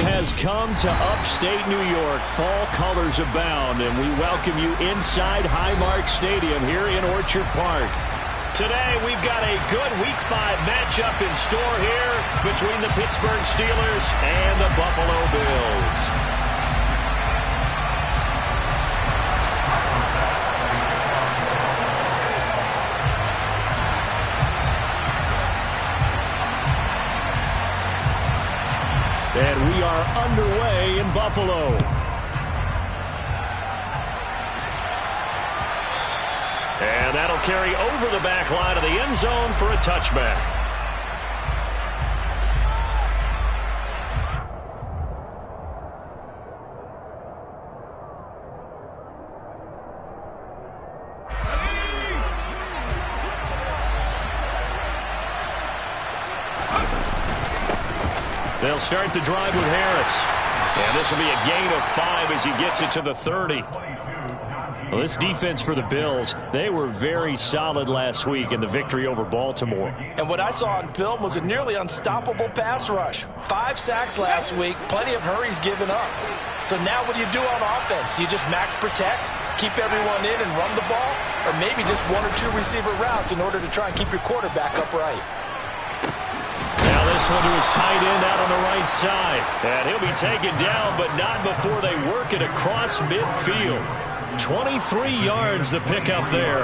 has come to upstate New York. Fall colors abound, and we welcome you inside Highmark Stadium here in Orchard Park. Today, we've got a good Week 5 matchup in store here between the Pittsburgh Steelers and the Buffalo Bills. And we are underway in Buffalo. And that'll carry over the back line of the end zone for a touchback. They'll start the drive with Harris. And this will be a gain of 5 as he gets it to the 30. Well, this defense for the Bills, they were very solid last week in the victory over Baltimore. And what I saw on film was a nearly unstoppable pass rush. 5 sacks last week, plenty of hurries given up. So now what do you do on offense? You just max protect, keep everyone in and run the ball, or maybe just 1 or 2 receiver routes in order to try and keep your quarterback upright. Now this one to his tight end out on the right side. And he'll be taken down, but not before they work it across midfield. 23 yards the pickup there.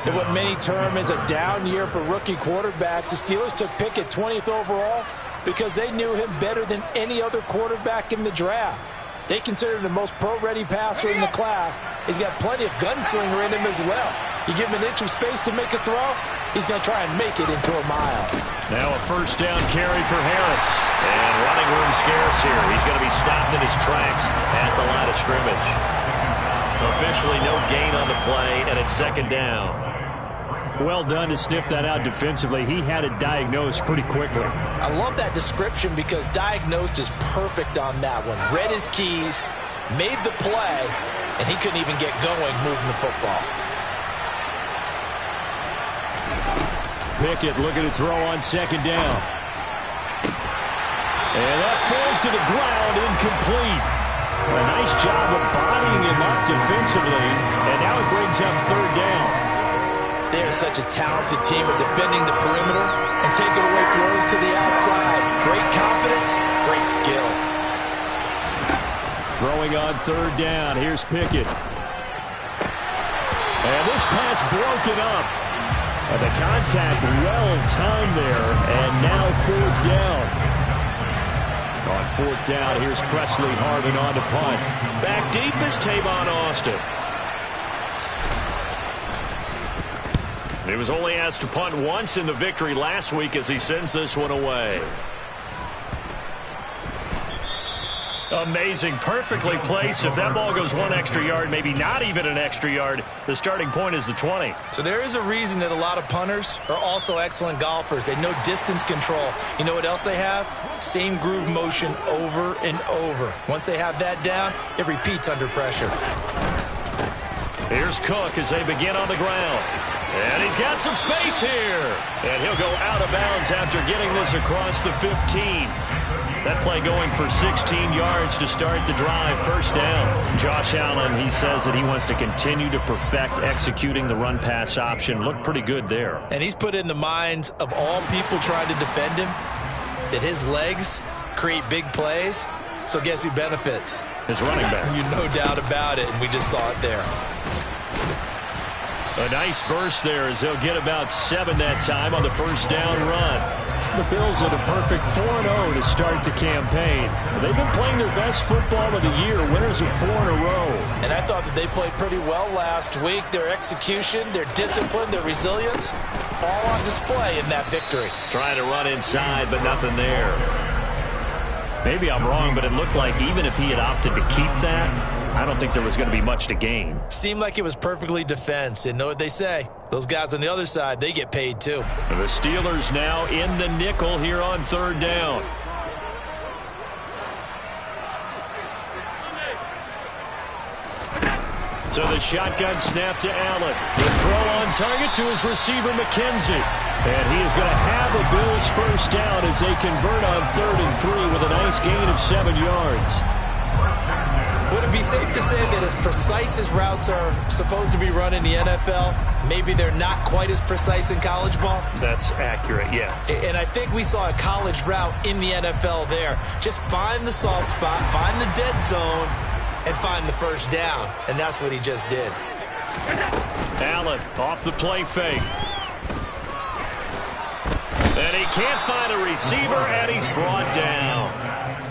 And what many term as a down year for rookie quarterbacks, the Steelers took Pickett 20th overall because they knew him better than any other quarterback in the draft. They consider him the most pro-ready passer in the class. He's got plenty of gunslinger in him as well. You give him an inch of space to make a throw, he's going to try and make it into a mile. Now a first down carry for Harris. And running room scarce here. He's going to be stopped in his tracks at the line of scrimmage. Officially no gain on the play, and it's second down. Well done to sniff that out defensively. He had it diagnosed pretty quickly. I love that description because diagnosed is perfect on that one. Read his keys, made the play, and he couldn't even get going moving the football. Pickett looking to throw on second down. And that falls to the ground, incomplete. A nice job of bodying him up defensively, and now it brings up third down. They are such a talented team at defending the perimeter and taking away throws to the outside. Great confidence, great skill. Throwing on third down, here's Pickett. And this pass broken up. And the contact well timed there, and now fourth down. On fourth down, here's Presley Harvin on to punt. Back deep is Tavon Austin. He was only asked to punt once in the victory last week as he sends this one away. Amazing, perfectly placed. If that ball goes 1 extra yard, maybe not even an extra yard, the starting point is the 20. So there is a reason that a lot of punters are also excellent golfers. They know distance control. You know what else they have? Same groove motion over and over. Once they have that down, it repeats under pressure. Here's Cook as they begin on the ground. And he's got some space here. And he'll go out of bounds after getting this across the 15. That play going for 16 yards to start the drive. First down. Josh Allen, he says that he wants to continue to perfect executing the run-pass option. Looked pretty good there. And he's put in the minds of all people trying to defend him that his legs create big plays. So guess who benefits? His running back. You no doubt about it, and we just saw it there. A nice burst there as they'll get about 7 that time on the first down run. The Bills are the perfect 4-0 to start the campaign. They've been playing their best football of the year, winners of 4 in a row. And I thought that they played pretty well last week. Their execution, their discipline, their resilience, all on display in that victory. Trying to run inside, but nothing there. Maybe I'm wrong, but it looked like even if he had opted to keep that, I don't think there was going to be much to gain. Seemed like it was perfectly defense. And know what they say? Those guys on the other side, they get paid too. And the Steelers now in the nickel here on third down. So the shotgun snap to Allen. The throw on target to his receiver, McKenzie. And he is going to have a Bills first down as they convert on 3rd and 3 with a nice gain of 7 yards. Would it be safe to say that as precise as routes are supposed to be run in the NFL, maybe they're not quite as precise in college ball? That's accurate, yeah. And I think we saw a college route in the NFL there. Just find the soft spot, find the dead zone, and find the first down. And that's what he just did. Allen off the play fake. And he can't find a receiver, and he's brought down.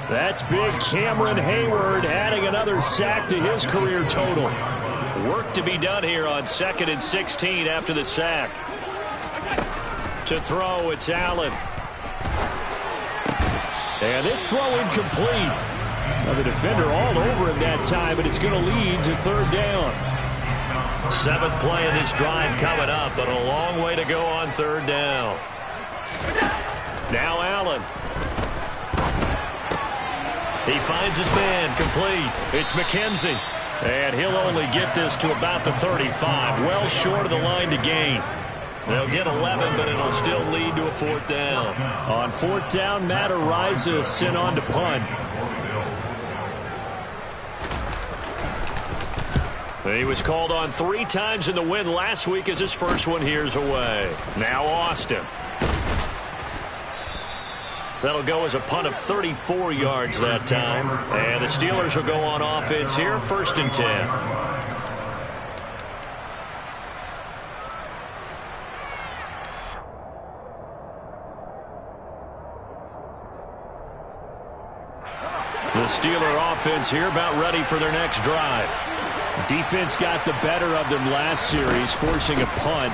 That's big Cameron Hayward adding another sack to his career total. Work to be done here on 2nd and 16 after the sack. To throw, it's Allen. And this throw incomplete. Now the defender all over him that time, but it's going to lead to 3rd down. 7th play of this drive coming up, but a long way to go on 3rd down. Now Allen. He finds his man, complete. It's McKenzie. And he'll only get this to about the 35. Well short of the line to gain. They'll get 11, but it'll still lead to a 4th down. On 4th down, Matt Araiza sent on to punt. He was called on 3 times in the win last week as his first one here's away. Now Austin. That'll go as a punt of 34 yards that time. And the Steelers will go on offense here, 1st and 10. The Steeler offense here about ready for their next drive. Defense got the better of them last series, forcing a punt.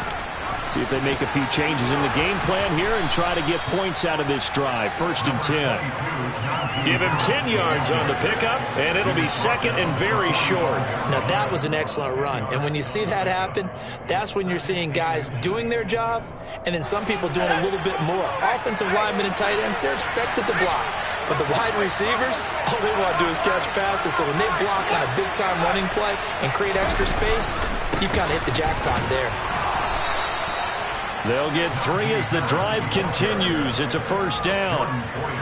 See if they make a few changes in the game plan here and try to get points out of this drive. 1st and 10. Give him 10 yards on the pickup, and it'll be 2nd and very short. Now, that was an excellent run. And when you see that happen, that's when you're seeing guys doing their job and then some people doing a little bit more. Offensive linemen and tight ends, they're expected to block. But the wide receivers, all they want to do is catch passes. So when they block on a big-time running play and create extra space, you've kind of hit the jackpot there. They'll get 3 as the drive continues. It's a 1st down.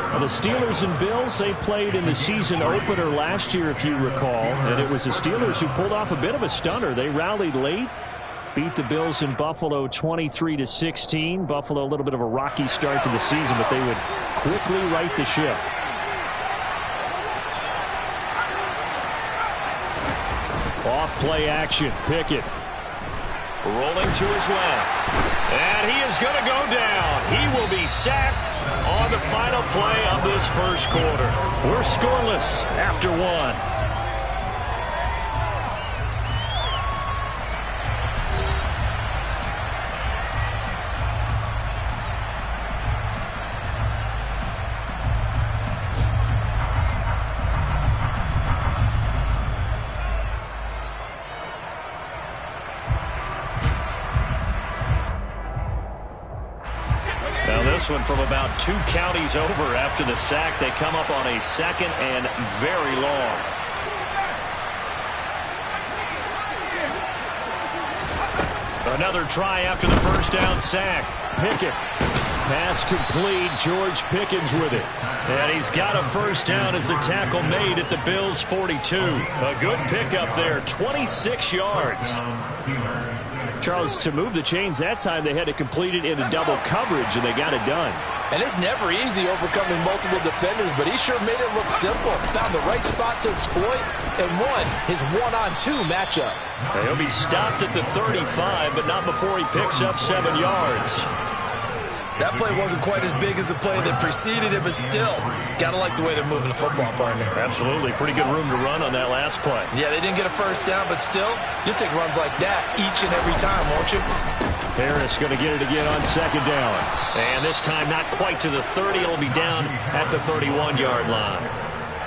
Well, the Steelers and Bills, they played in the season opener last year, if you recall. And it was the Steelers who pulled off a bit of a stunner. They rallied late, beat the Bills in Buffalo 23-16. Buffalo, a little bit of a rocky start to the season, but they would quickly right the ship. Off play action. Pickett rolling to his left. And he is going to go down. He will be sacked on the final play of this first quarter. We're scoreless after 1. This one from about 2 counties over after the sack. They come up on a 2nd and very long. Another try after the 1st down sack. Pickett. Pass complete. George Pickens with it. And he's got a 1st down as the tackle made at the Bills' 42. A good pickup there. 26 yards. Charles, to move the chains that time, they had to complete it in a double coverage, and they got it done. And it's never easy overcoming multiple defenders, but he sure made it look simple. Found the right spot to exploit and won his 1-on-2 matchup. He'll be stopped at the 35, but not before he picks up 7 yards. That play wasn't quite as big as the play that preceded it, but still, gotta like the way they're moving the football, partner. Absolutely. Pretty good room to run on that last play. Yeah, they didn't get a 1st down, but still, you'll take runs like that each and every time, won't you? Harris going to get it again on 2nd down. And this time not quite to the 30. It'll be down at the 31-yard line.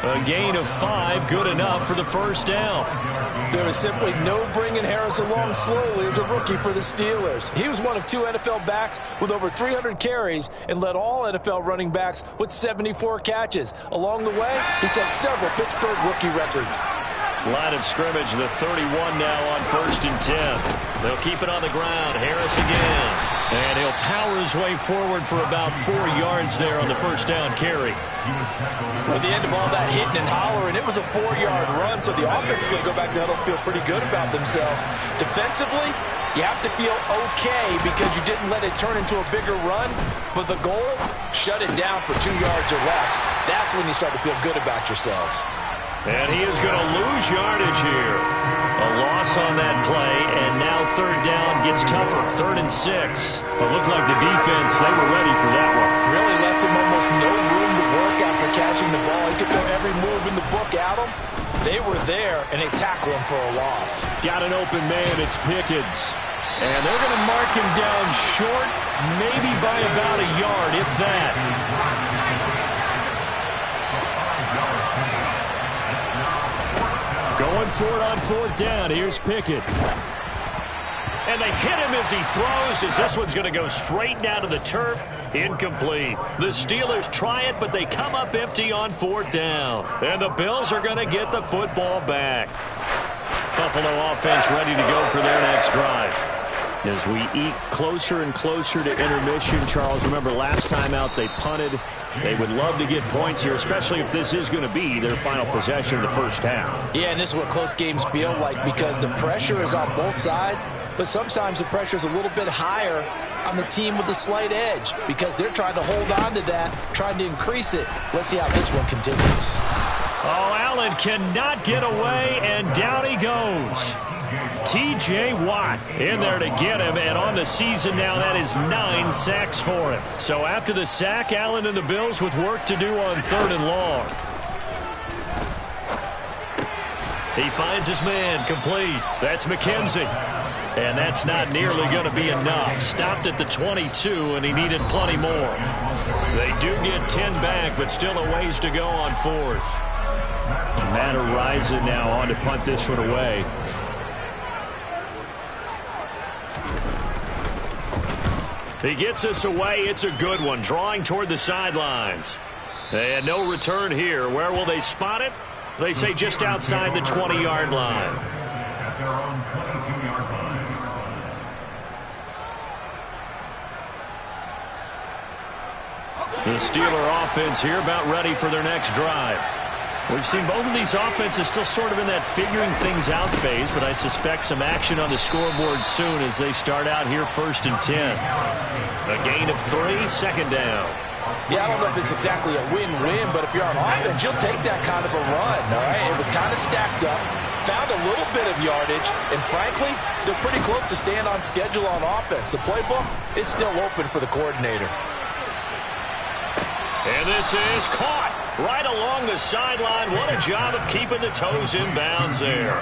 A gain of 5, good enough for the 1st down. There was simply no bringing Harris along slowly as a rookie for the Steelers. He was one of 2 NFL backs with over 300 carries and led all NFL running backs with 74 catches. Along the way, he set several Pittsburgh rookie records. Line of scrimmage, the 31 now on 1st and 10. They'll keep it on the ground. Harris again. And he'll power his way forward for about 4 yards there on the first down carry. At the end of all that hitting and hollering, it was a 4-yard run, so the offense is going to go back to huddle, feel pretty good about themselves. Defensively, you have to feel okay because you didn't let it turn into a bigger run, but the goal, shut it down for 2 yards or less. That's when you start to feel good about yourselves. And he is going to lose yardage here. A loss on that play, and now 3rd down gets tougher. 3rd and 6. It looked like the defense, they were ready for that one. Really left him almost no room to work after catching the ball. He could throw every move in the book at him. They were there, and they tackle him for a loss. Got an open man, it's Pickens. And they're going to mark him down short, maybe by about a yard, if that. Going for it on 4th down. Here's Pickett. And they hit him as he throws, as this one's going to go straight down to the turf. Incomplete. The Steelers try it, but they come up empty on 4th down. And the Bills are going to get the football back. Buffalo offense ready to go for their next drive. As we eke closer and closer to intermission, Charles, remember last time out they punted. They would love to get points here, especially if this is going to be their final possession of the first half. Yeah, and this is what close games feel like because the pressure is on both sides, but sometimes the pressure is a little bit higher on the team with the slight edge because they're trying to hold on to that, trying to increase it. Let's see how this one continues. Oh, Allen cannot get away, and down he goes. T.J. Watt in there to get him, and on the season now, that is 9 sacks for him. So after the sack, Allen and the Bills with work to do on 3rd and long. He finds his man, complete. That's McKenzie. And that's not nearly going to be enough. Stopped at the 22, and he needed plenty more. They do get 10 back, but still a ways to go on 4th. Matt Ariza now on to punt this one away. He gets us away. It's a good one. Drawing toward the sidelines. They had no return here. Where will they spot it? They say just outside the 20-yard line. The Steeler offense here about ready for their next drive. We've seen both of these offenses still sort of in that figuring things out phase, but I suspect some action on the scoreboard soon as they start out here 1st and 10. A gain of 3, 2nd down. Yeah, I don't know if it's exactly a win-win, but if you're on offense, you'll take that kind of a run, all right? It was kind of stacked up, found a little bit of yardage, and frankly, they're pretty close to staying on schedule on offense. The playbook is still open for the coordinator. And this is caught right along the sideline. What a job of keeping the toes in bounds there.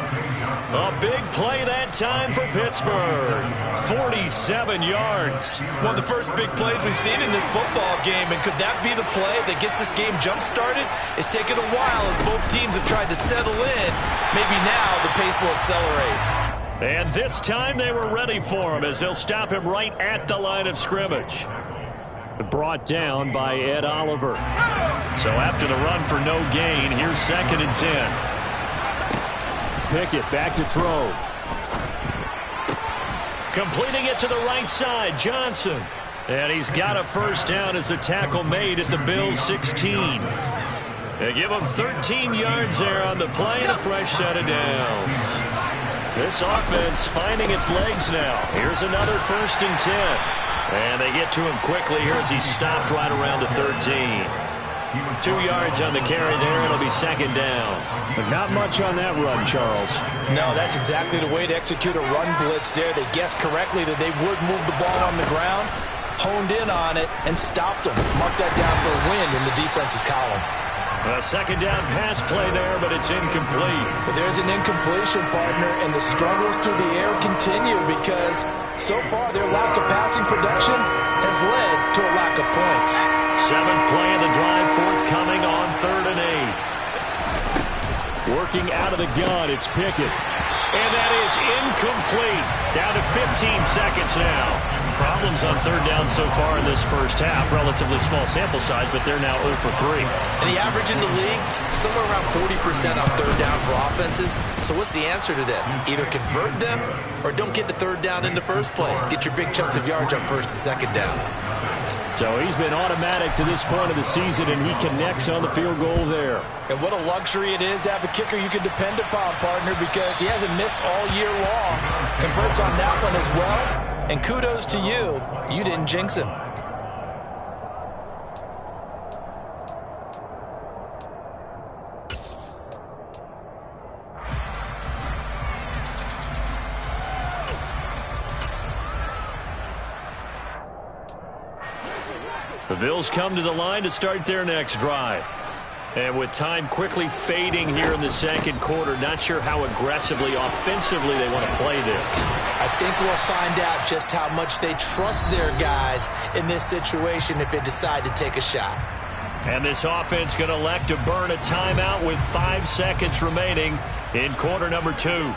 A big play that time for Pittsburgh. 47 yards. One of the first big plays we've seen in this football game, and could that be the play that gets this game jump-started? It's taken a while as both teams have tried to settle in. Maybe now the pace will accelerate. And this time they were ready for him as they'll stop him right at the line of scrimmage. Brought down by Ed Oliver. So after the run for no gain, here's 2nd and 10. Pickett back to throw. Completing it to the right side, Johnson. And he's got a first down as the tackle made at the Bills' 16. They give him 13 yards there on the play and a fresh set of downs. This offense finding its legs now. Here's another 1st and 10. And they get to him quickly here as he stopped right around the 13. 2 yards on the carry there. It'll be 2nd down. But not much on that run, Charles. No, that's exactly the way to execute a run blitz there. They guessed correctly that they would move the ball on the ground, honed in on it, and stopped them. Mark that down for a win in the defense's column. A 2nd down pass play there, but it's incomplete. But there's an incompletion, partner, and the struggles through the air continue because so far their lack of passing production has led to a lack of points. 7th play of the drive, forthcoming on 3rd and 8. Working out of the gun, it's Pickett. And that is incomplete. Down to 15 seconds now. Problems on third down so far in this first half. Relatively small sample size, but they're now 0 for 3. And the average in the league, somewhere around 40% on third down for offenses. So what's the answer to this? Either convert them or don't get to third down in the first place. Get your big chunks of yards on first and second down. So he's been automatic to this point of the season, and he connects on the field goal there. And what a luxury it is to have a kicker you can depend upon, partner, because he hasn't missed all year long. Converts on that one as well. And kudos to you. You didn't jinx him. The Bills come to the line to start their next drive. And with time quickly fading here in the second quarter, not sure how aggressively, offensively they want to play this. I think we'll find out just how much they trust their guys in this situation if they decide to take a shot. And this offense going to elect to burn a timeout with 5 seconds remaining in quarter number 2.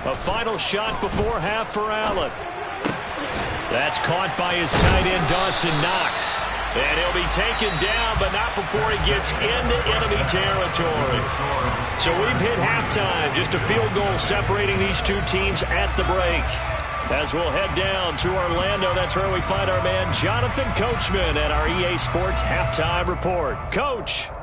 A final shot before half for Allen. That's caught by his tight end, Dawson Knox. And he'll be taken down, but not before he gets into enemy territory. So we've hit halftime. Just a field goal separating these two teams at the break. As we'll head down to Orlando, that's where we find our man Jonathan Coachman at our EA Sports Halftime Report. Coach.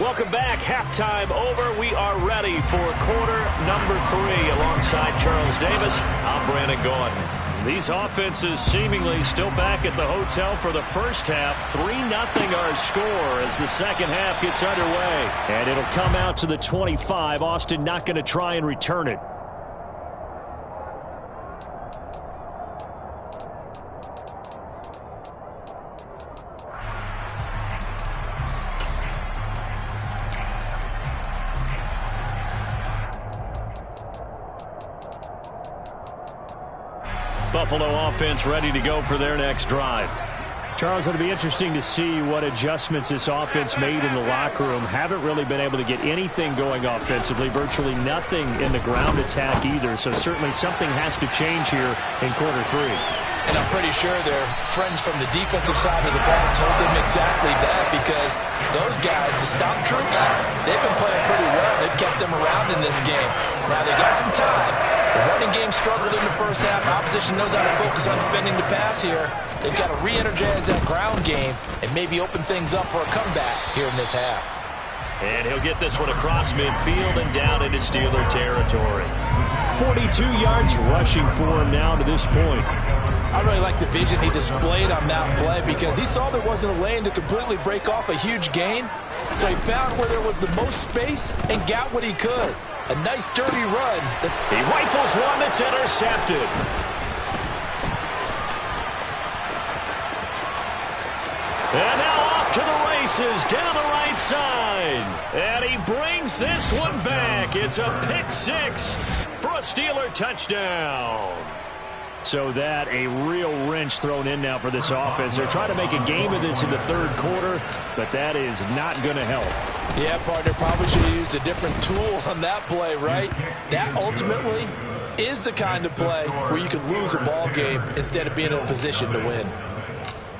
Welcome back. Halftime over. We are ready for quarter number 3. Alongside Charles Davis, I'm Brandon Gaudin. These offenses seemingly still back at the hotel for the first half. 3-0 our score as the second half gets underway. And it'll come out to the 25. Austin not going to try and return it. Buffalo offense ready to go for their next drive. Charles, it'll be interesting to see what adjustments this offense made in the locker room. Haven't really been able to get anything going offensively, virtually nothing in the ground attack either. So certainly something has to change here in quarter 3. And I'm pretty sure their friends from the defensive side of the ball told them exactly that, because those guys, the stop troops, they've been playing pretty well. They've kept them around in this game. Now they got some time. The running game struggled in the first half. Opposition knows how to focus on defending the pass here. They've got to re-energize that ground game and maybe open things up for a comeback here in this half. And he'll get this one across midfield and down into Steeler territory. 42 yards rushing for him now to this point. I really like the vision he displayed on that play, because he saw there wasn't a lane to completely break off a huge gain. So he found where there was the most space and got what he could. A nice dirty run. He rifles one that's intercepted. And now off to the races down the right side. And he brings this one back. It's a pick 6 for a Steeler touchdown. So that a real wrench thrown in now for this offense. They're trying to make a game of this in the third quarter, but that is not going to help. Yeah, partner, probably should have used a different tool on that play, right? That ultimately is the kind of play where you could lose a ball game instead of being in a position to win.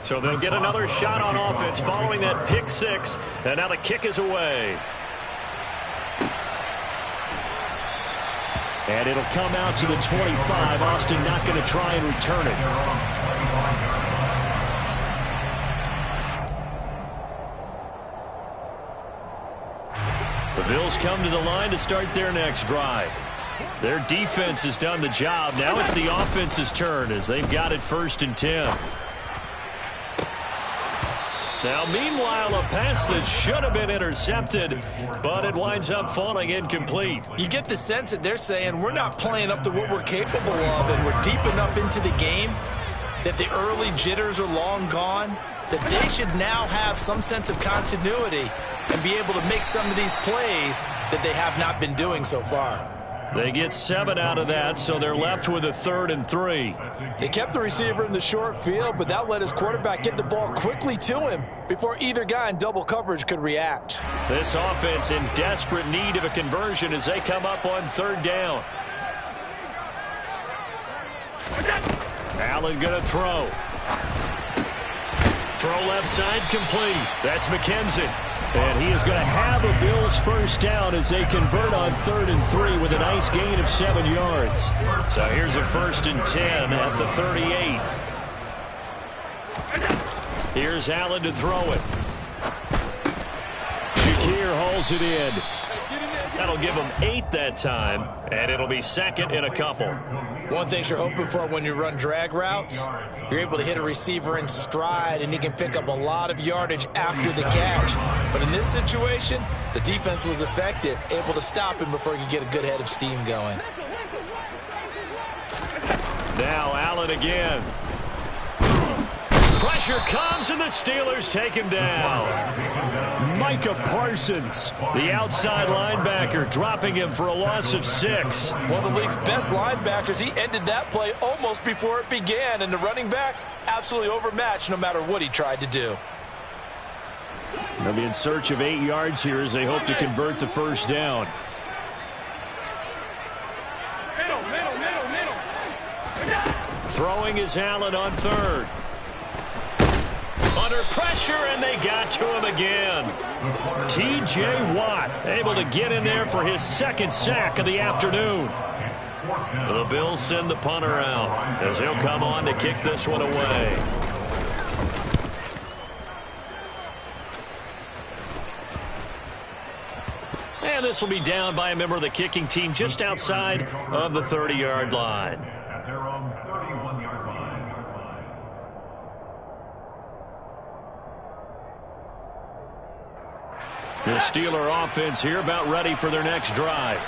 So they'll get another shot on offense following that pick 6, and now the kick is away. And it'll come out to the 25. Austin not going to try and return it. The Bills come to the line to start their next drive. Their defense has done the job. Now it's the offense's turn as they've got it 1st and 10. Now, meanwhile, a pass that should have been intercepted, but it winds up falling incomplete. You get the sense that they're saying we're not playing up to what we're capable of, and we're deep enough into the game that the early jitters are long gone, that they should now have some sense of continuity and be able to make some of these plays that they have not been doing so far. They get 7 out of that, so they're left with a 3rd and 3. They kept the receiver in the short field, but that let his quarterback get the ball quickly to him before either guy in double coverage could react. This offense in desperate need of a conversion as they come up on 3rd down. Allen going to throw. Throw left side complete. That's McKenzie. And he is going to have a Bills first down as they convert on 3rd and 3 with a nice gain of 7 yards. So here's a 1st and 10 at the 38. Here's Allen to throw it. Shakir hauls it in. That'll give him 8 that time, and it'll be 2nd and a couple. One thing you're hoping for when you run drag routes, you're able to hit a receiver in stride, and he can pick up a lot of yardage after the catch. But in this situation, the defense was effective, able to stop him before he could get a good head of steam going. Now Allen again. Pressure comes, and the Steelers take him down. Micah Parsons, the outside linebacker, dropping him for a loss of 6. One of the league's best linebackers. He ended that play almost before it began, and the running back absolutely overmatched no matter what he tried to do. They'll be in search of 8 yards here as they hope to convert the first down. Throwing is Allen on 3rd. Under pressure, and they got to him again. T.J. Watt able to get in there for his 2nd sack of the afternoon. The Bills send the punter out as he'll come on to kick this one away. And this will be down by a member of the kicking team just outside of the 30-yard line. The Steeler offense here about ready for their next drive.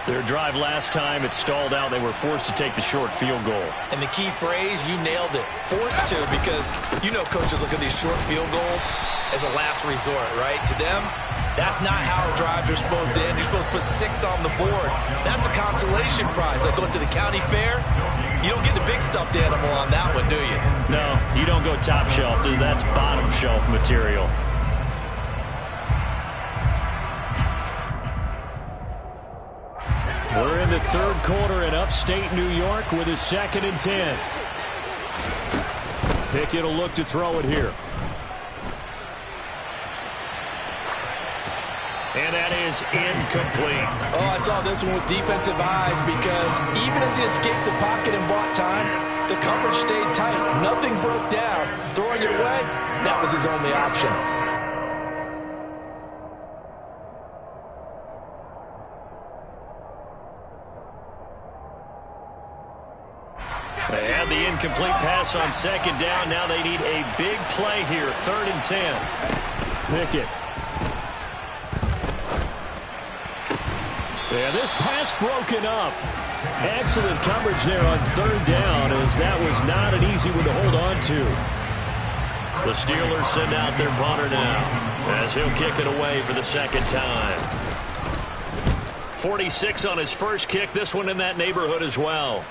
Their drive last time, it stalled out. They were forced to take the short field goal. And the key phrase, you nailed it. Forced to, because you know coaches look at these short field goals as a last resort, right? To them, that's not how drives are supposed to end. You're supposed to put 6 on the board. That's a consolation prize. Like going to the county fair, you don't get the big stuffed animal on that one, do you? No, you don't go top shelf. That's bottom shelf material. We're in the 3rd quarter in upstate New York with a 2nd and 10. Pickett will look to throw it here. And that is incomplete. Oh, I saw this one with defensive eyes, because even as he escaped the pocket and bought time, the coverage stayed tight. Nothing broke down. Throwing it away, that was his only option. They had the incomplete pass on 2nd down. Now they need a big play here. 3rd and 10. Pickett. Yeah, this pass broken up. Excellent coverage there on 3rd down, as that was not an easy one to hold on to. The Steelers send out their punter now as he'll kick it away for the 2nd time. 46 on his first kick. This one in that neighborhood as well.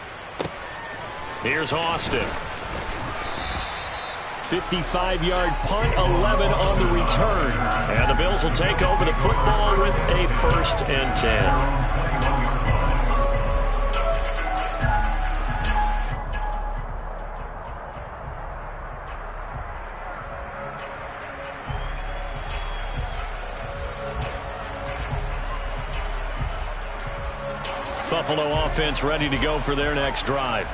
Here's Austin. 55-yard punt, 11 on the return. And the Bills will take over the football with a 1st and 10. Buffalo offense ready to go for their next drive.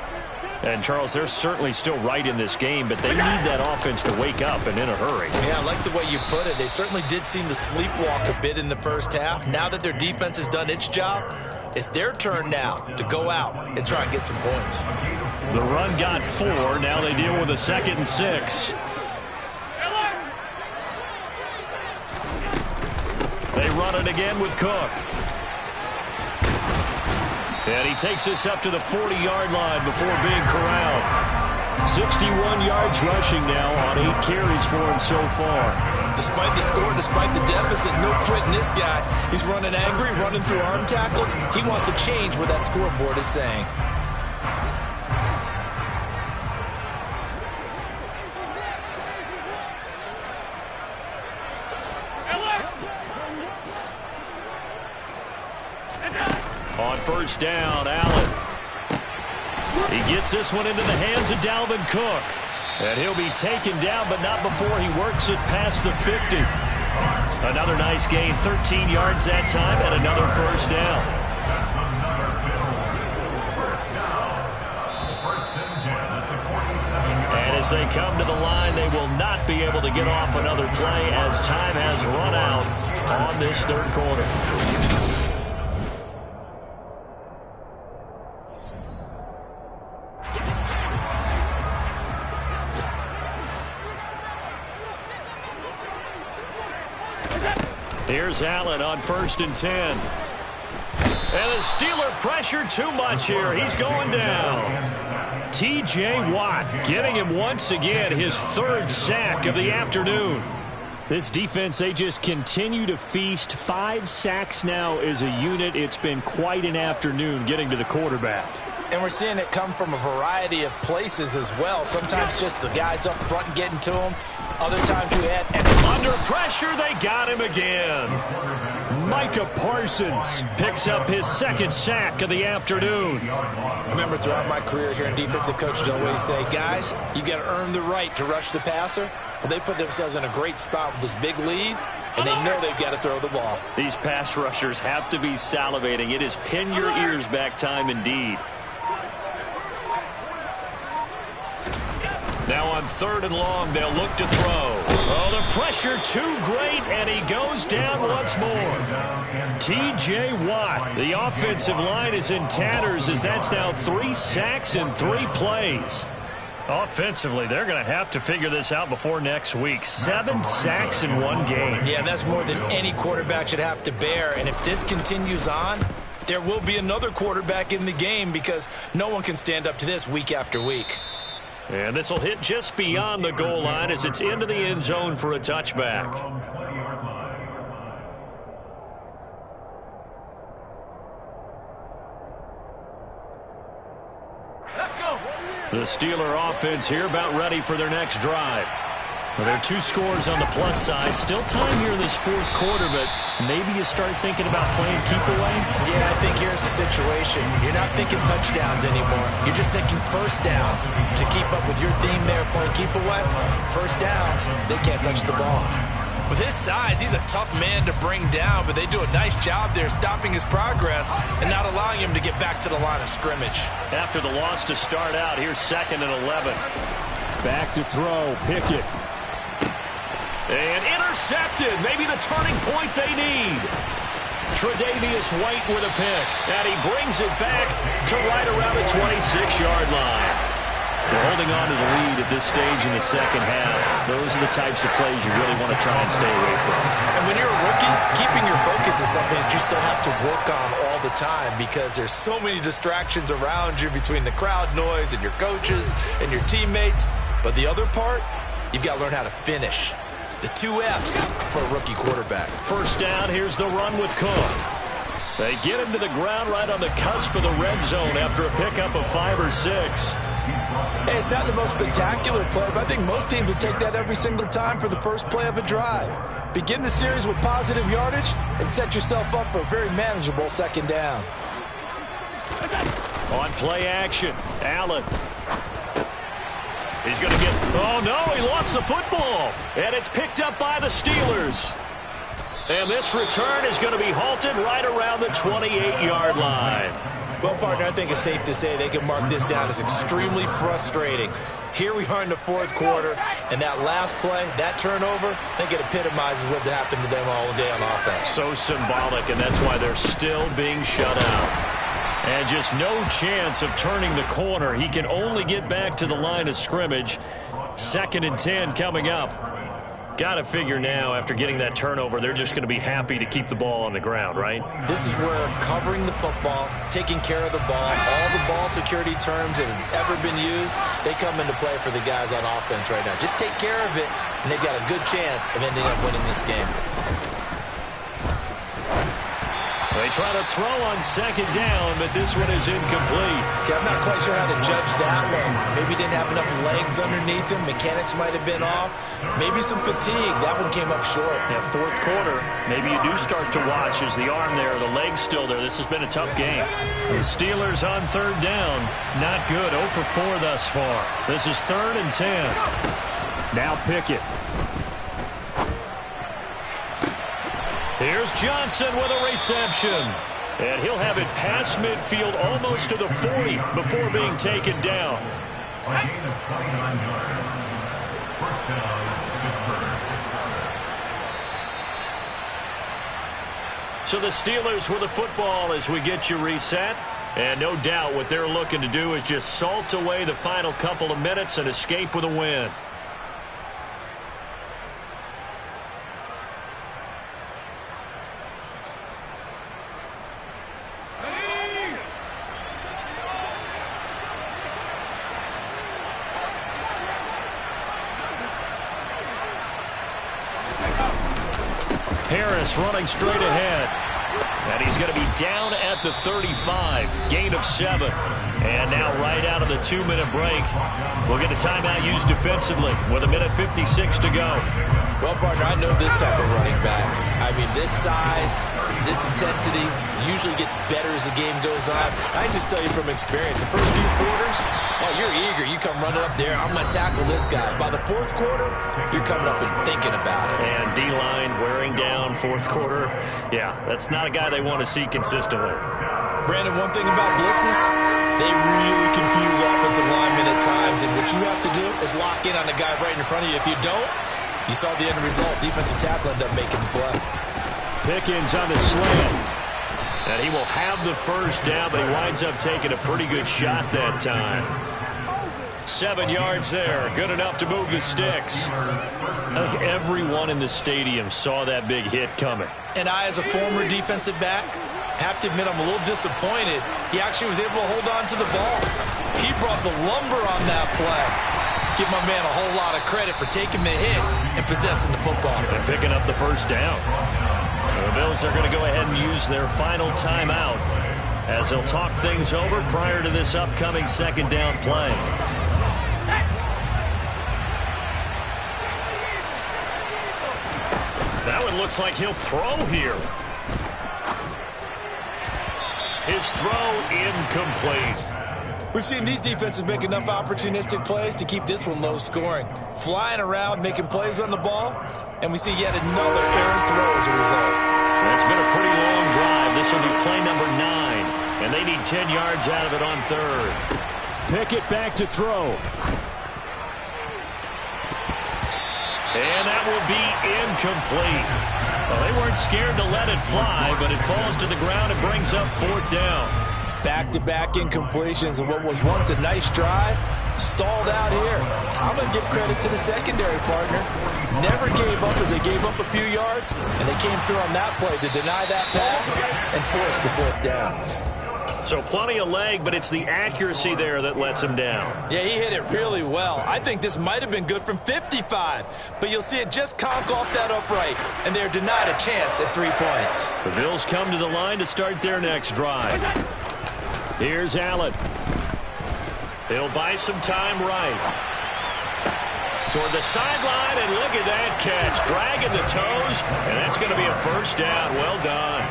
And, Charles, they're certainly still right in this game, but they need that offense to wake up and in a hurry. Yeah, I like the way you put it. They certainly did seem to sleepwalk a bit in the first half. Now that their defense has done its job, it's their turn now to go out and try and get some points. The run got 4. Now they deal with a 2nd and 6. Allen again with Cook. And he takes us up to the 40-yard line before being corralled. 61 yards rushing now on 8 carries for him so far. Despite the score, despite the deficit, no quitting this guy. He's running angry, running through arm tackles. He wants to change what that scoreboard is saying. On first down, Allen. He gets this one into the hands of Dalvin Cook. And he'll be taken down, but not before he works it past the 50. Another nice gain, 13 yards that time, and another first down. And as they come to the line, they will not be able to get off another play as time has run out on this third quarter. Here's Allen on 1st and 10. And the Steeler pressure too much here. He's going down. T.J. Watt getting him once again his 3rd sack of the afternoon. This defense, they just continue to feast. 5 sacks now as a unit. It's been quite an afternoon getting to the quarterback. And we're seeing it come from a variety of places as well. Sometimes just the guys up front getting to him. Other times you had... Under pressure, they got him again. Micah Parsons picks up his 2nd sack of the afternoon. I remember throughout my career here in defensive coaches always say, guys, you got to earn the right to rush the passer. Well, they put themselves in a great spot with this big lead, and they know they've got to throw the ball. These pass rushers have to be salivating. It is pin your ears back time indeed. Now on 3rd and long, they'll look to throw. Oh, the pressure too great, and he goes down once more. T.J. Watt, the offensive line is in tatters as that's now 3 sacks in 3 plays. Offensively, they're going to have to figure this out before next week. 7 sacks in 1 game. Yeah, that's more than any quarterback should have to bear. And if this continues on, there will be another quarterback in the game because no one can stand up to this week after week. And this will hit just beyond the goal line as it's into the end zone for a touchback. Let's go. The Steeler offense here about ready for their next drive. Well, there are 2 scores on the plus side. Still time here in this 4th quarter, but maybe you start thinking about playing keep away? Yeah, I think here's the situation. You're not thinking touchdowns anymore. You're just thinking first downs. To keep up with your theme there, playing keep away, first downs, they can't touch the ball. With his size, he's a tough man to bring down, but they do a nice job there stopping his progress and not allowing him to get back to the line of scrimmage. After the loss to start out, here's 2nd and 11. Back to throw, Pickett. And intercepted. Maybe the turning point they need. Tre'Davious White with a pick. And he brings it back to right around the 26-yard line. They're holding on to the lead at this stage in the second half. Those are the types of plays you really want to try and stay away from. And when you're a rookie, keeping your focus is something that you still have to work on all the time because there's so many distractions around you between the crowd noise and your coaches and your teammates. But the other part, you've got to learn how to finish. The 2 F's for a rookie quarterback. First down, here's the run with Cook. They get him to the ground right on the cusp of the red zone after a pickup of 5 or 6. Hey, it's not the most spectacular play, but I think most teams would take that every single time for the first play of a drive. Begin the series with positive yardage and set yourself up for a very manageable 2nd down. On play action, Allen. He's going to get... Oh, no, he lost the football. And it's picked up by the Steelers. And this return is going to be halted right around the 28-yard line. Well, partner, I think it's safe to say they can mark this down as extremely frustrating. Here we are in the 4th quarter, and that last play, that turnover, I think it epitomizes what happened to them all day on offense. So symbolic, and that's why they're still being shut out. And just no chance of turning the corner. He can only get back to the line of scrimmage. 2nd and 10 coming up. Got to figure now, after getting that turnover, they're just going to be happy to keep the ball on the ground, right? This is where covering the football, taking care of the ball, all the ball security terms that have ever been used, they come into play for the guys on offense right now. Just take care of it, and they've got a good chance of ending up winning this game. They try to throw on second down, but this one is incomplete. Okay, I'm not quite sure how to judge that one. Maybe didn't have enough legs underneath him. Mechanics might have been off. Maybe some fatigue. That one came up short. Yeah, fourth quarter, maybe you do start to watch as the arm there, the leg's still there. This has been a tough game. The Steelers on third down. Not good. 0 for 4 thus far. This is 3rd and 10. Now Pickett. Here's Johnson with a reception. And he'll have it past midfield almost to the 40 before being taken down. So the Steelers with the football as we get you reset. And no doubt what they're looking to do is just salt away the final couple of minutes and escape with a win. Harris running straight ahead. And he's going to be down at the 35. Gain of 7. And now right out of the 2-minute break, we'll get a timeout used defensively with 1:56 to go. Well, partner, I know this type of running back. I mean, this size, this intensity usually gets better as the game goes on. I can just tell you from experience, the first few quarters, oh, you're eager. You come running up there. I'm going to tackle this guy. By the fourth quarter, you're coming up and thinking about it. And D-line wearing down fourth quarter. Yeah, that's not a guy they want to see consistently. Brandon, one thing about blitzes, they really confuse offensive linemen at times, and what you have to do is lock in on the guy right in front of you. If you don't, you saw the end result. Defensive tackle ended up making the play. Pickens on the slant. And he will have the first down, but he winds up taking a pretty good shot that time. 7 yards there. Good enough to move the sticks. I think everyone in the stadium saw that big hit coming. And I, as a former defensive back, have to admit I'm a little disappointed. He actually was able to hold on to the ball. He brought the lumber on that play. Give my man a whole lot of credit for taking the hit and possessing the football. And picking up the first down. The Bills are going to go ahead and use their final timeout as they'll talk things over prior to this upcoming second down play. That one looks like he'll throw here. His throw incomplete. We've seen these defenses make enough opportunistic plays to keep this one low scoring. Flying around, making plays on the ball, and we see yet another errant throw as a result. It's been a pretty long drive. This will be play number 9, and they need 10 yards out of it on third. Pickett back to throw. And that will be incomplete. Well, they weren't scared to let it fly, but it falls to the ground and brings up 4th down. Back-to-back incompletions, and what was once a nice drive stalled out here. I'm going to give credit to the secondary partner. Never gave up as they gave up a few yards, and they came through on that play to deny that pass and force the 4th down. So plenty of leg, but it's the accuracy there that lets him down. Yeah, he hit it really well. I think this might have been good from 55, but you'll see it just conk off that upright, and they're denied a chance at 3 points. The Bills come to the line to start their next drive. Here's Allen. He'll buy some time right. Toward the sideline, and look at that catch. Dragging the toes, and that's going to be a first down. Well done.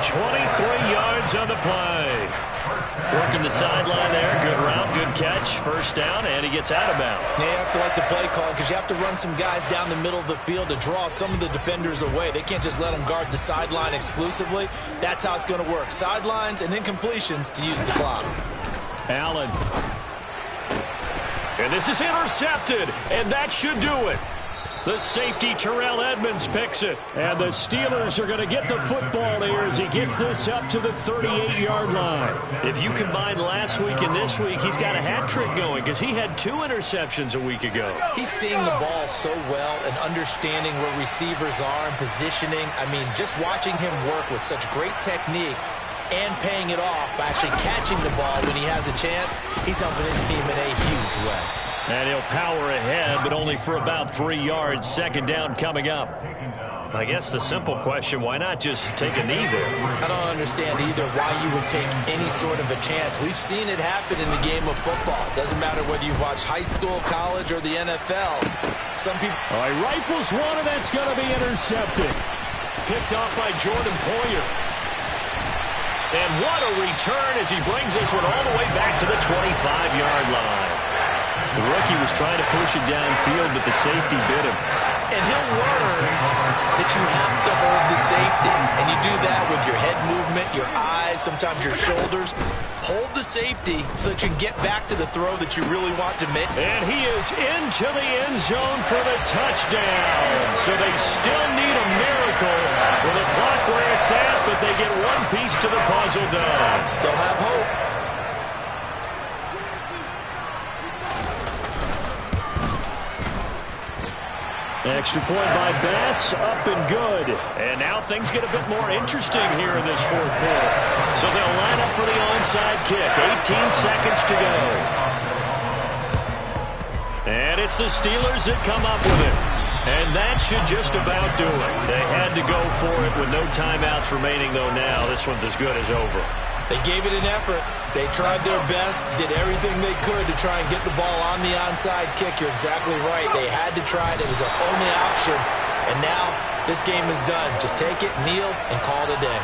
23 yards on the play. Working the sideline there. Good route, good catch. First down, and he gets out of bounds. Yeah, you have to like the play call because you have to run some guys down the middle of the field to draw some of the defenders away. They can't just let them guard the sideline exclusively. That's how it's going to work. Sidelines and incompletions to use the clock. Allen. And this is intercepted, and that should do it. The safety, Terrell Edmonds, picks it. And the Steelers are going to get the football here as he gets this up to the 38-yard line. If you combine last week and this week, he's got a hat trick going because he had 2 interceptions a week ago. He's seeing the ball so well and understanding where receivers are and positioning. I mean, just watching him work with such great technique and paying it off by actually catching the ball when he has a chance, he's helping his team in a huge way. And he'll power ahead, but only for about 3 yards. Second down coming up. I guess the simple question, why not just take a knee there? I don't understand either why you would take any sort of a chance. We've seen it happen in the game of football. Doesn't matter whether you've watched high school, college, or the NFL. Some people... All right, rifles one, and that's going to be intercepted. Picked off by Jordan Poyer. And what a return as he brings this one all the way back to the 25-yard line. The rookie was trying to push it downfield, but the safety bit him. And he'll learn that you have to hold the safety. And you do that with your head movement, your eyes, sometimes your shoulders. Hold the safety so that you can get back to the throw that you really want to make. And he is into the end zone for the touchdown. So they still need a miracle with the clock where it's at, but they get one piece to the puzzle done. Still have hope. Extra point by Bass, up and good. And now things get a bit more interesting here in this fourth quarter. So they'll line up for the onside kick. 18 seconds to go. And it's the Steelers that come up with it. And that should just about do it. They had to go for it with no timeouts remaining, though now this one's as good as over. They gave it an effort. They tried their best, did everything they could to try and get the ball on the onside kick. You're exactly right. They had to try it. It was their only option. And now this game is done. Just take it, kneel, and call it a day.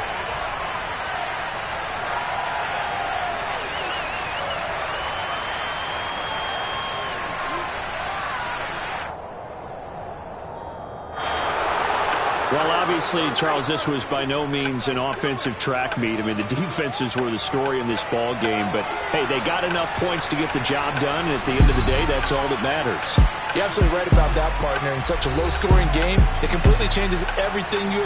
Well, obviously, Charles, this was by no means an offensive track meet. I mean, the defenses were the story in this ball game. But, hey, they got enough points to get the job done. And at the end of the day, that's all that matters. You're absolutely right about that, partner. In such a low-scoring game, it completely changes everything you